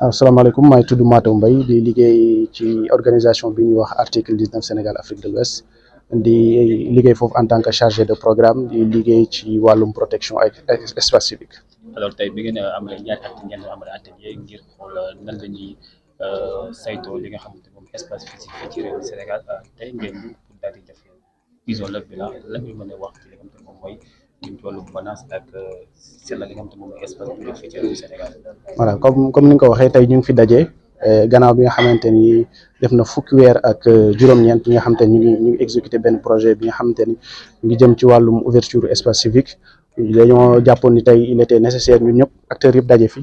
asalaamaaleykum maa ngi tudd Matou Mbaye di liggéey ci organisation bi ñuy wax article 19 Sénégal Afrique de l'Ouest di liggéey foofu en tant que chargé de programme di liggéey ci wàllum protection ak espace civique. alors tey bi ngeen amalee ñaata at ngeen amal atelier ngir xool nan la ñuy saytoo li nga xamante moom espace physique fii ci réewu Sénégal tey ngeen ñu pour daal di def disons le bilan lan nga mën a wax ci li nga xamante moom mooy jëm ci wàllu gouvernance ak seen li nga xamante moom mooy espace public fii ci réewu Sénégal. voilà comme ni nga ko waxee tey ñu ngi fi daje gannaaw bi nga xamante ni def na fukki weer ak juróom-ñeent bi nga xamante ni ñu ngi exécuté benn projet bi nga xamante ni ñu ngi jëm ci wàllum ouverture espace civique dañoo jàppoon ni tey il était nécessaire ñun ñëpp acteurs yëpp daje fi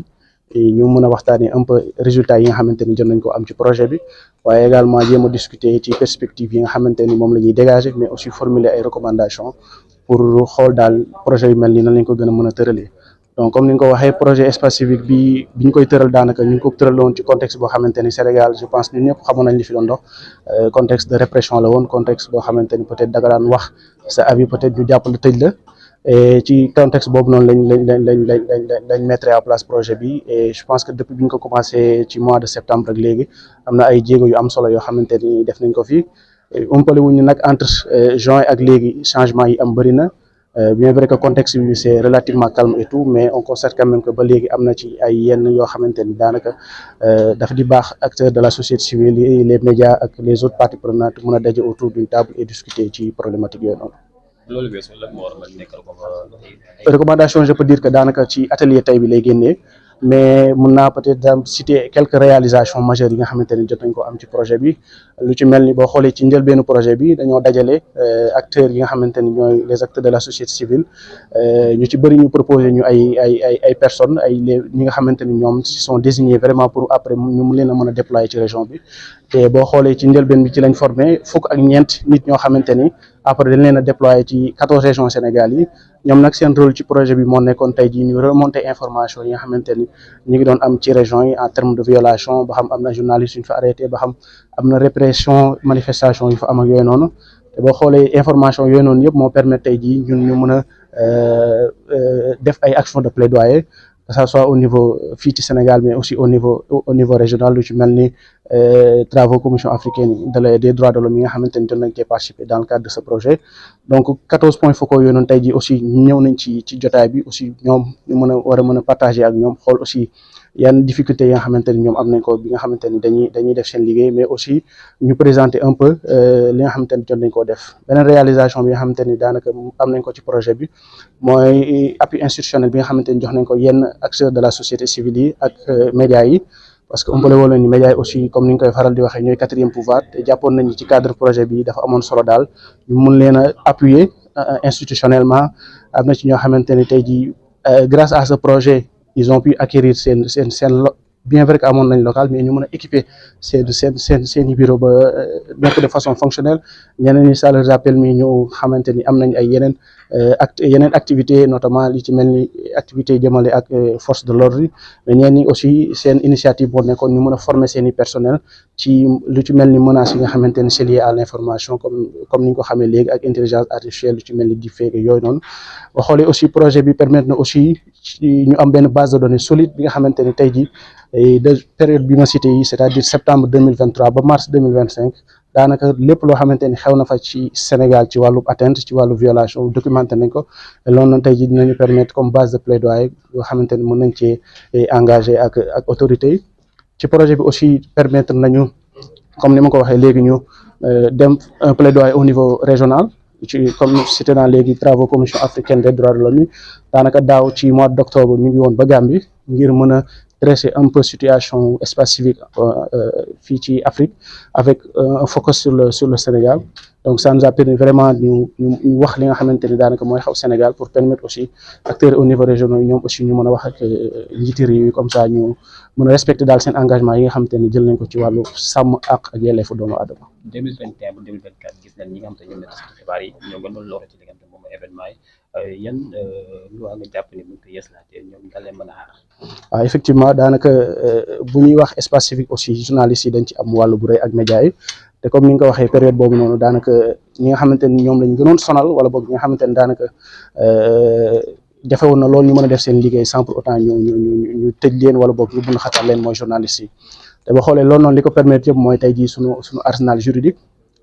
ñu mën a waxtaanee un peu résultats yi nga xamante ni jot nañ ko am ci projet bi waaye également jéem a discuter ci perspectives yi nga xamante ni moom la ñuy dégager mais aussi formuler ay recommandations pour xool daal projet yu mel nii nan lañ ko gën a mën a tëralee. donc comme ni nga ko waxee projet espace civique bi ñu koy tëral daanaka ñu ngi ko tëraloon ci contexte boo xamante ni Sénégal je pense ñun ñëpp xamoon nañ li fi doon dox contexte de répression la woon contexte boo xamante ni peut-être da nga daan wax sa avis peut-être ñu jàpp la tëj la et ci contexte boobu noonu lañ mettre en place projet bi et je pense que depuis bi ñu ko commencé ci mois de septembre ak léegi am na ay jéego yu am solo yoo xamante ni def nañ ko fii umpale wuñu nag entre juin ak léegi changement yi am bëri na. Bien vrai que contexte bi c'est relativement calme et tout mais on constate quand même que ba léegi am na ci ay yenn yoo xamante ni daanaka dafa di baax acteurs de la société civile yi les médias ak les autres parties prenantes mën a daje autour d'une table et discuter ci problématique yooyu noonu. loolu weesoo lan moo war a nekk recommandation je peux dire que daanaka ci atelier tey bi lay génnee mais mun naa peut-être citer quelques réalisations majeures yi nga xamante ni jot nañ ko am ci projet bi lu ci mel ni boo xoolee ci njëlbeenu projet bi dañoo dajale acteurs yi nga xamante ni ñooy les acteurs de la société civile ñu ci bëri ñu proposer ñu ay personnes ñi nga xamante ni ñoom sont désignés vraiment pour après ñu mun leen a mën a déployer ci région bi te boo xoolee ci njëlbeen bi ci lañ formé fukk ak ñeent nit ñoo xamante ni après dañ leen a déployer ci 14 régions Sénégal yi ñoom nag seen rôle ci projet bi moo nekkoon tey jii ñu remonter information yi nga xamante ni ñu ngi doon am ci région yi en termes de violation ba xam am na journaliste yu ñu fa arrêté ba xam am na répression manifestation yu fa am ak yooyu noonu te boo xoolee information yooyu noonu yëpp moo permettre tey jii ñun ñu mën a def ay actions de plaidoyer que ça soit au niveau fii ci Sénégal mais aussi au niveau régional lu ci mel ni travaux commission africaine des droits de l'homme yi nga xamante ni doon nañ cee participer dans le cadre de ce projet donc 14 points focaux yooyu noonu tey jii aussi ñëw nañ ci jotaay bi aussi ñoom ñu war a mën a partager ak ñoom xool aussi yan difficultés yi nga xamante ni ñoom am nañ ko bi nga xamante ni dañuy def seen liggéey mais aussi ñu présenter un peu li nga xamante ni jot nañ koo def beneen réalisation bi nga xamante ni daanaka am nañ ko ci projet bi mooy appui institutionnel bi nga xamante ni jox nañ ko yenn acteurs de la société civile yi ak médias yi parce que umpale woon ni médias yi aussi comme ni ñu koy faral di waxee ñooy quatrième pouvoir te jàppoon nañu ci cadre projet bi dafa amoon solo daal ñu mun leen a appuyer institutionnellement am na ci ñoo xamante ni tey jii grâce à ce projet ils ont pu acquérir seen bien vrai que amoon nañ local mais ñu mën a équiper seen bureau ba nekk de façon fonctionnelle ñeneen ñi ça leur a permis ñu xamante ni am nañ ay yeneen activité notamment li ci mel ni activité jëmale ak force de l'ordre yi mais ñeneen ñi aussi seen initiative boo nekkoon ñu mën a former seen i personnel ci lu ci mel ni menaces yi nga xamante ni c'est lié à l'information comme ni ñu ko xamee léegi ak intelligence artificielle lu ci mel ni deepfake yooyu noonu boo xoolee aussi projet bi permettre na aussi ñu am benn base de données solide bi nga xamante ni tey jii de période bi ma cité yi c'est-à-dire septembre 2023 ba mars 2025 daanaka lépp loo xamante ni xew na fa ci Sénégal ci wàllu atteinte ci wàllu violation documenté nañ ko loolu noonu tey jii dinañu permettre comme base de plaidoyer yoo xamante ni mën nañ cee engagé ak autorités yi ci projet bi aussi permettre nañu comme ni ma ko waxee léegi ñu dem un plaidoyer au niveau régional comme cité naa léegi travaux commission africaine des droits de l'homme daanaka daaw ci mois d'octobre ñu ngi woon ba Gambie ngir mën a dresser un peu situation espace civique fii ci Afrique avec un focus sur le Sénégal donc ça nous a permis vraiment ñu wax li nga xamante ni daanaka mooy xaw Sénégal pour permettre aussi acteurs au niveau régional ñoom aussi ñu mën a wax ak njiiti réew yi comme ça ñu mën a respecter daal seen engagement yi nga xamante ni jël nañ ko ci wàllu sàmm ak yelleefu doomu aadama. 2021 ba 2024 gis nañ ñi nga xamante ne ñoom la xibaar yi ñoo gën a lore ci li nga xamante ne moom événement yi yan loi nga jàpp ni buñ ko yeeslaatee ñoom daal leen mën a aar. waaw effectivement daanaka bu ñuy wax espace civique aussi journalistes yi dañ ci am wàllu bu rëy ak médias yi te comme ni nga ko waxee période boobu noonu daanaka ñi nga xamante ni ñoom lañ gënoon sonal wala boog ñi nga xamante ni daanaka jafe woon na loolu ñu mën a def seen liggéey sans pour autant ñu tëj leen wala boog ñu mën a xatal leen mooy journalistes yi te boo xoolee loolu noonu li ko permettre yëpp mooy tey jii suñu arsenal juridique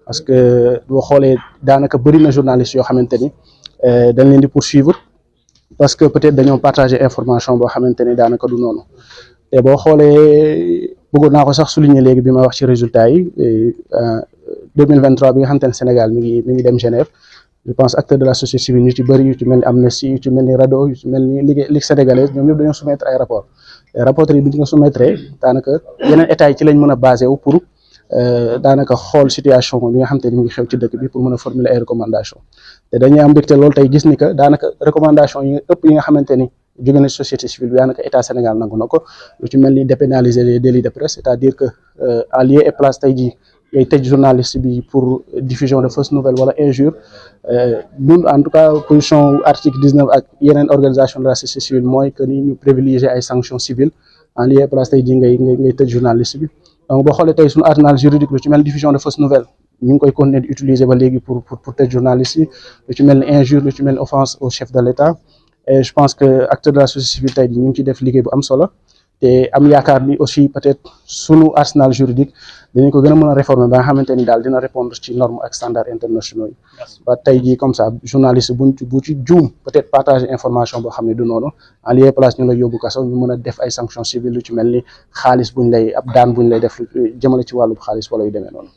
parce que boo xoolee daanaka bëri na journalistes yoo xamante ni dañ leen di poursuivre parce que peut-être dañoo partager information boo xamante ni daanaka du noonu te boo xoolee bëggoon naa ko sax souligner léegi bi ma wax ci résultats yi 2023 bi nga xamante ne Sénégal mi ngi dem Genève je pense acteurs de la société civile ñu ci bëri yu ci mel ni Amnesty yu ci mel ni RADDHO yu ci mel ni Ligue sénégalaise ñoom ñëpp dañoo soumettre ay rapport rapports yi bi ñu ko soumettre daanaka yeneen état yi ci lañ mën a basé wu pour daanaka xool situation bi nga xamante ni mu ngi xew ci dëkk bi pour mën a formuler ay recommandations te dañuy am mbégte loolu tey gis ni que daanaka recommandation yi ëpp yi nga xamante ni jóge na société civile bi daanaka état Sénégal nangu na ko lu ci mel ni dépénaliser les délits de presse c'est-à-dire que en lieu et place tey jii ngay tëj journaliste bi pour diffusion de fausses nouvelles wala injure ñun en tout cas position article 19 ak yeneen organisation de la société civile mooy que ni ñu privilégier ay sanctions civiles en lieu et place tey jii ngay tëj journaliste bi donc boo xoolee tey suñu arsenal juridique lu ci mel diffusion de fausses nouvelles ñu ngi koy continuer di utiliser ba léegi pour tëj journaliste yi lu ci mel ni injure lu ci mel ni offense au chef de l'État et je pense que acteurs de la société civile tey jii ñu ngi ciy def liggéey bu am solo te am yaakaar ni aussi peut-être sunu arsenal juridique dinañ ko gën a mën a réformer ba nga xamante ni daal dina répondre ci normes ak standards internationaux yi ba tey jii comme ça journaliste bu ci juum peut-être partager information boo xam ne du noonu en lieu et place ñu lay yóbbu kaso ñu mën a def ay sanctions civiles lu ci mel ni xaalis buñ lay ab daan buñ lay def jëmale ci wàllu xaalis wala yu demee noonu.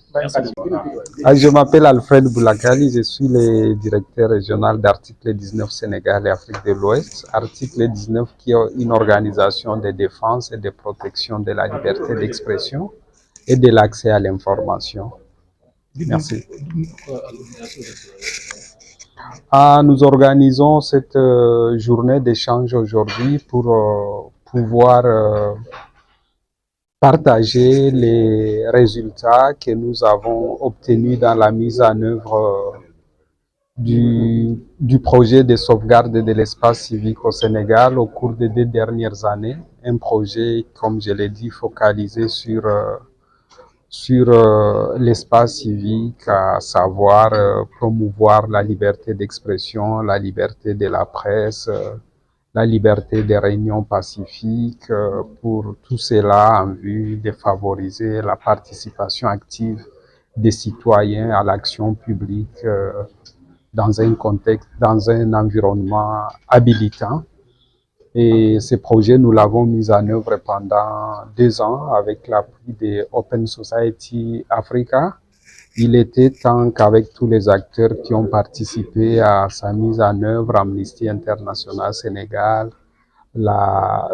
Je m'appelle Alfred Boulakali, je suis le directeur régional d'Article 19 Sénégal et Afrique de l'Ouest. Article 19 qui est une organisation de défense et de protection de la liberté d'expression et de l'accès à l'information. Merci. Nous organisons cette journée d'échange aujourd'hui pour pouvoir partager les résultats que nous avons obtenus dans la mise en œuvre du projet de sauvegarde de l'espace civique au Sénégal au cours des 2 dernières années. Un projet, comme je l'ai dit, focalisé sur l'espace civique, à savoir promouvoir la liberté d'expression, la liberté de la presse, la liberté des réunions pacifiques, pour tout cela en vue de favoriser la participation active des citoyens à l'action publique dans un contexte, dans un environnement habilitant. Et ce projet, nous l'avons mis en œuvre pendant 2 ans avec l'appui de Open Society Africa. Il était temps qu'avec tous les acteurs qui ont participé à sa mise en œuvre, Amnesty International Sénégal, la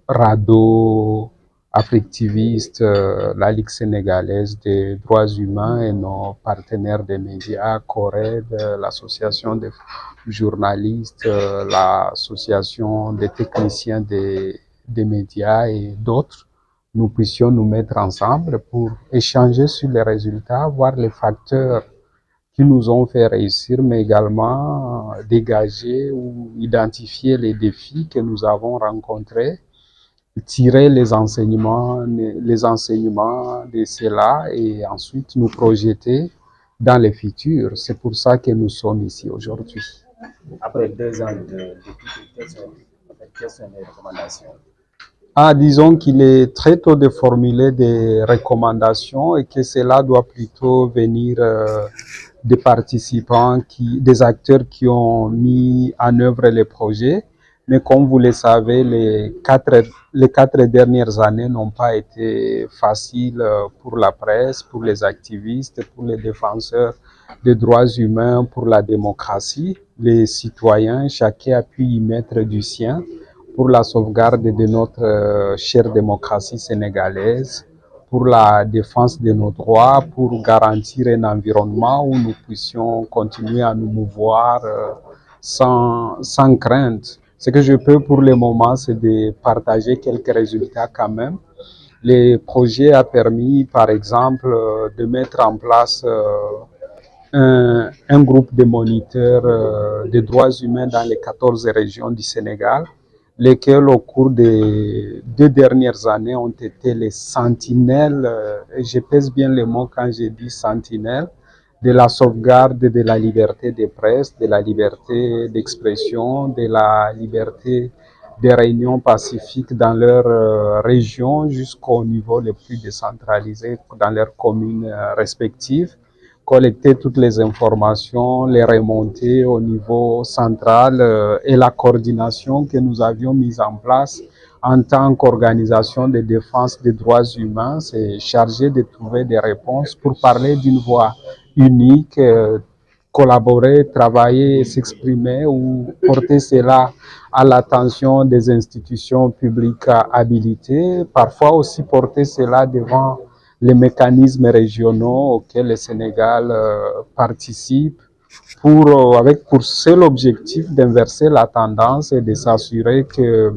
RADDHO, Africtiviste, la Ligue sénégalaise des droits humains et nos partenaires des médias, CORED, l'association des journalistes, l'association des techniciens des médias et d'autres, nous puissions nous mettre ensemble pour échanger sur les résultats, voir les facteurs qui nous ont fait réussir, mais également dégager ou identifier les défis que nous avons rencontrés, tirer les enseignements de cela et ensuite nous projeter dans le futur. C'est pour ça que nous sommes ici aujourd'hui. Après 2 ans d'études, quelles sont les recommandations? Disons qu'il est très tôt de formuler des recommandations et que cela doit plutôt venir des participants, des acteurs qui ont mis en œuvre les projets. Mais comme vous le savez, les 4 dernières années n'ont pas été faciles pour la presse, pour les activistes, pour les défenseurs des droits humains, pour la démocratie. Les citoyens, chacun a pu y mettre du sien pour la sauvegarde de notre chère démocratie sénégalaise, pour la défense de nos droits, pour garantir un environnement où nous puissions continuer à nous mouvoir sans crainte. Ce que je peux pour le moment, c'est de partager quelques résultats quand même. Le projet a permis, par exemple, de mettre en place un groupe de moniteurs des droits humains dans les 14 régions du Sénégal, lesquels au cours des 2 dernières années ont été les sentinelles, et je pèse bien les mots quand je dis sentinelles, de la sauvegarde de la liberté de presse, de la liberté d'expression, de la liberté des réunions pacifiques dans leur région jusqu'au niveau le plus décentralisé dans leurs communes respectives, collecter toutes les informations, les remonter au niveau central et la coordination que nous avions mise en place en tant qu'organisation de défense des droits humains, c'est chargé de trouver des réponses pour parler d'une voix unique, collaborer, travailler, s'exprimer ou porter cela à l'attention des institutions publiques habilitées, parfois aussi porter cela devant les mécanismes régionaux auxquels le Sénégal participe avec pour seul objectif d'inverser la tendance et de s'assurer que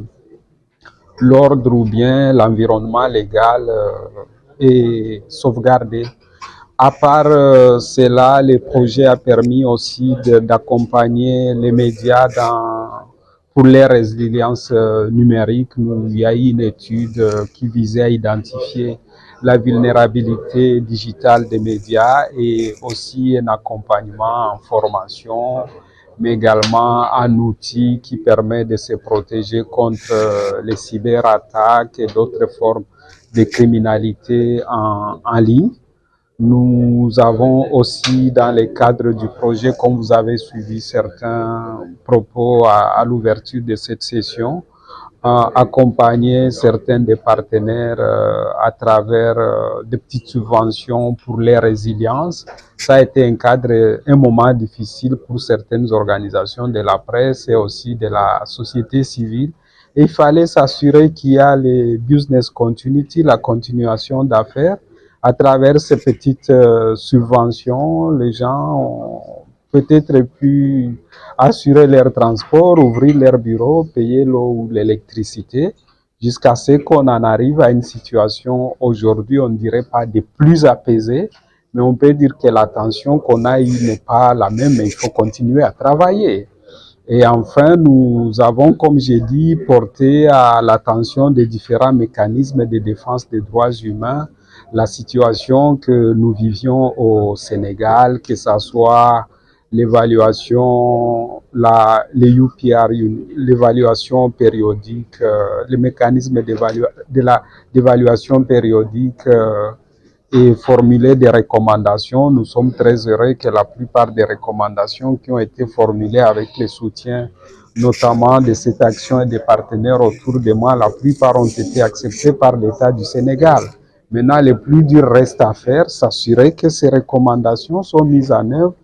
l'ordre ou bien l'environnement légal est sauvegardé. À part cela, le projet a permis aussi d'accompagner les médias pour les résiliences numériques. Il y a eu une étude qui visait à identifier la vulnérabilité digitale des médias et aussi un accompagnement en formation, mais également un outil qui permet de se protéger contre les cyberattaques et d'autres formes de criminalité en ligne. Nous avons aussi, dans le cadre du projet, comme vous avez suivi certains propos à l'ouverture de cette session, accompagner certains des partenaires à travers de petites subventions pour les résiliences. Ça a été un moment difficile pour certaines organisations de la presse et aussi de la société civile. Et il fallait s'assurer qu'il y a les business continuity, la continuation d'affaires. À travers ces petites subventions, les gens ont peut-être pu assurer leur transport, ouvrir leur bureau, payer l'eau ou l'électricité, jusqu'à ce qu'on en arrive à une situation aujourd'hui, on ne dirait pas de plus apaisée, mais on peut dire que la tension qu'on a eue n'est pas la même, mais il faut continuer à travailler. Et enfin, nous avons, comme j'ai dit, porté à l'attention des différents mécanismes de défense des droits humains la situation que nous vivions au Sénégal, que ce soit l'évaluation, les UPR, l'évaluation périodique, les mécanismes d'évaluation périodique et formuler des recommandations. Nous sommes très heureux que la plupart des recommandations qui ont été formulées avec le soutien notamment de cette action et des partenaires autour de moi, la plupart ont été acceptées par l'État du Sénégal. Maintenant, le plus dur reste à faire, s'assurer que ces recommandations sont mises en œuvre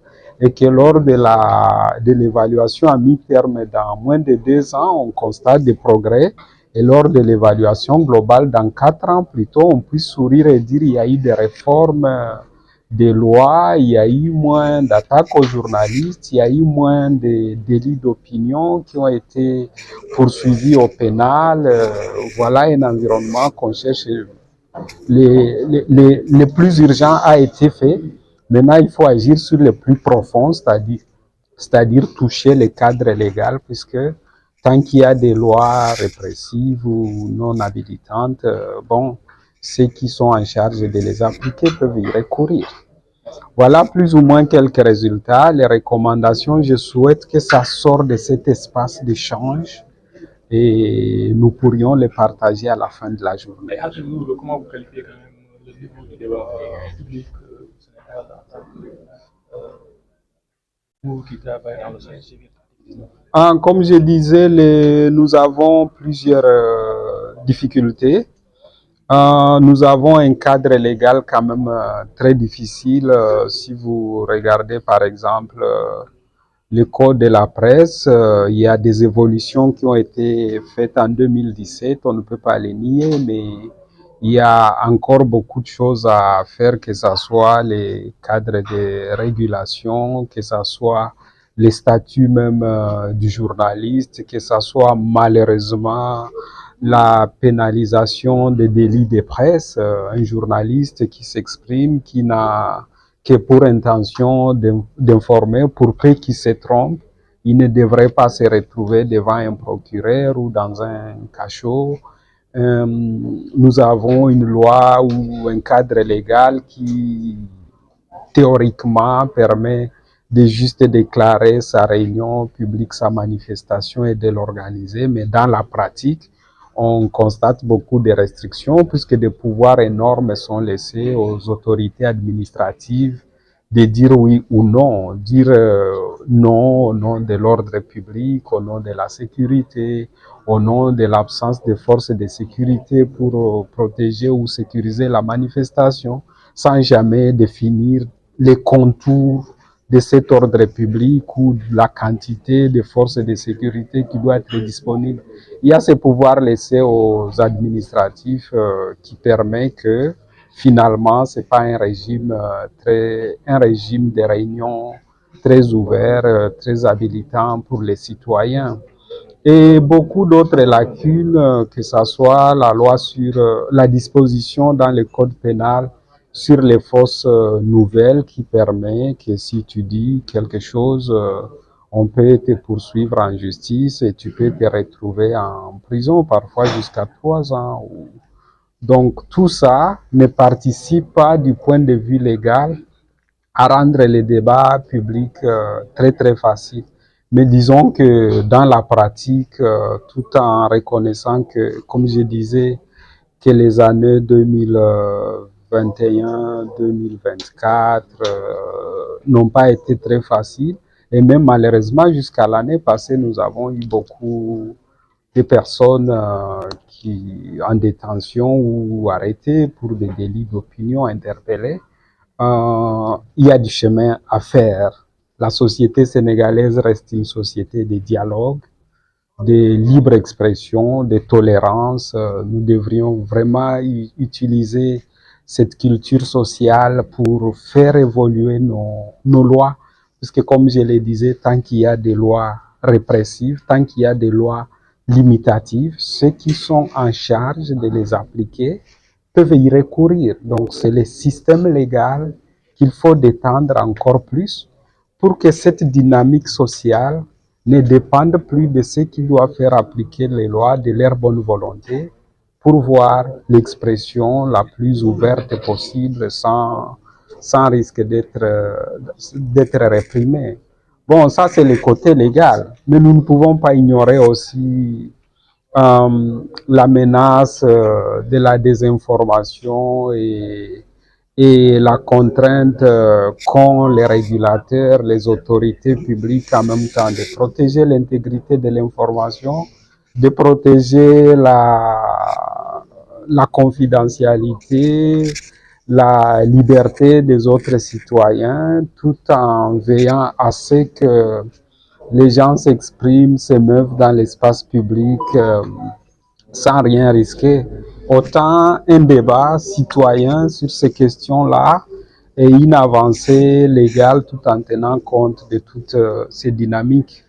et que lors de l'évaluation à mi-terme, dans moins de 2 ans, on constate des progrès. Et lors de l'évaluation globale, dans 4 ans, plutôt, on puisse sourire et dire qu'il y a eu des réformes des lois, il y a eu moins d'attaques aux journalistes, il y a eu moins de délits d'opinion qui ont été poursuivis au pénal. Voilà un environnement qu'on cherche. Le plus urgent a été fait. Maintenant, il faut agir sur le plus profond, c'est-à-dire toucher le cadre légal, puisque tant qu'il y a des lois répressives ou non habilitantes, ceux qui sont en charge de les appliquer peuvent y recourir. Voilà plus ou moins quelques résultats. Les recommandations, je souhaite que ça sorte de cet espace d'échange et nous pourrions les partager à la fin de la journée. Et entre nous, comment vous qualifiez quand même le niveau du débat public au Sénégal en tant que vous qui travaillez dans le société civile? Comme je disais, nous avons plusieurs difficultés. Nous avons un cadre légal quand même très difficile. Si vous regardez par exemple le code de la presse, il y a des évolutions qui ont été faites en 2017, on ne peut pas les nier, mais il y a encore beaucoup de choses à faire, que ce soit les cadres de régulation, que ce soit les statuts même du journaliste, que ce soit malheureusement la pénalisation des délits de presse. Un journaliste qui s'exprime, qui n'a que pour intention d'informer, pour peu qu'il se trompe, il ne devrait pas se retrouver devant un procureur ou dans un cachot. Nous avons une loi ou un cadre légal qui théoriquement permet de juste déclarer sa réunion publique, sa manifestation et de l'organiser, mais dans la pratique, on constate beaucoup de restrictions puisque des pouvoirs énormes sont laissés aux autorités administratives de dire oui ou non, dire non au nom de l'ordre public, au nom de la sécurité, au nom de l'absence de forces de sécurité pour protéger ou sécuriser la manifestation, sans jamais définir les contours de cet ordre public ou de la quantité de forces de sécurité qui doit être disponible. Il y a ce pouvoir laissé aux administratifs qui permet que finalement, c'est pas un régime un régime de réunion très ouvert, très habilitant pour les citoyens. Et beaucoup d'autres lacunes, que ce soit la loi sur la disposition dans le code pénal sur les fausses nouvelles qui permet que si tu dis quelque chose, on peut te poursuivre en justice et tu peux te retrouver en prison, parfois jusqu'à 3 ans. Donc tout ça ne participe pas du point de vue légal à rendre les débats publics très très faciles. Mais disons que dans la pratique, tout en reconnaissant que, comme je disais, que les années 2021-2024 n'ont pas été très faciles, et même malheureusement jusqu'à l'année passée, nous avons eu beaucoup de personnes qui en détention ou arrêtées pour des délits d'opinion, interpellées. Il y a du chemin à faire. La société sénégalaise reste une société de dialogue, de libre expression, de tolérance. Nous devrions vraiment utiliser cette culture sociale pour faire évoluer nos lois. Parce que comme je le disais, tant qu'il y a des lois répressives, tant qu'il y a des lois limitatives, ceux qui sont en charge de les appliquer peuvent y recourir. Donc c'est le système légal qu'il faut détendre encore plus pour que cette dynamique sociale ne dépendent plus de ceux qui doivent faire appliquer les lois, de leur bonne volonté, pour voir l'expression la plus ouverte possible sans risque d'être réprimée. Bon, ça c'est le côté légal, mais nous ne pouvons pas ignorer aussi la menace de la désinformation et la contrainte qu'ont les régulateurs, les autorités publiques en même temps de protéger l'intégrité de l'information, de protéger la confidentialité, la liberté des autres citoyens, tout en veillant à ce que les gens s'expriment, s'émeuvent dans l'espace public sans rien risquer. Autant un débat citoyen sur ces questions-là et une avancée légale tout en tenant compte de toutes ces dynamiques.